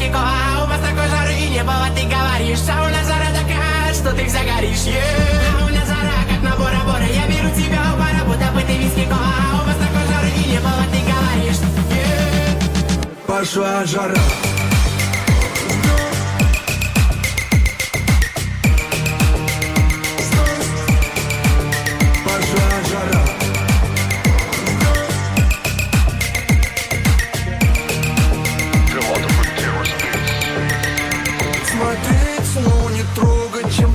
виски кола. У вас такой жары и не было, ты говоришь. А у нас жара такая, что ты вся горишь. А у нас жара, как на Бора-Бора. Я беру тебя у бара, будто бы ты виски кола. У вас такой жары и не было, ты говоришь. Пошла жара. Смотреть, но не трогать, чем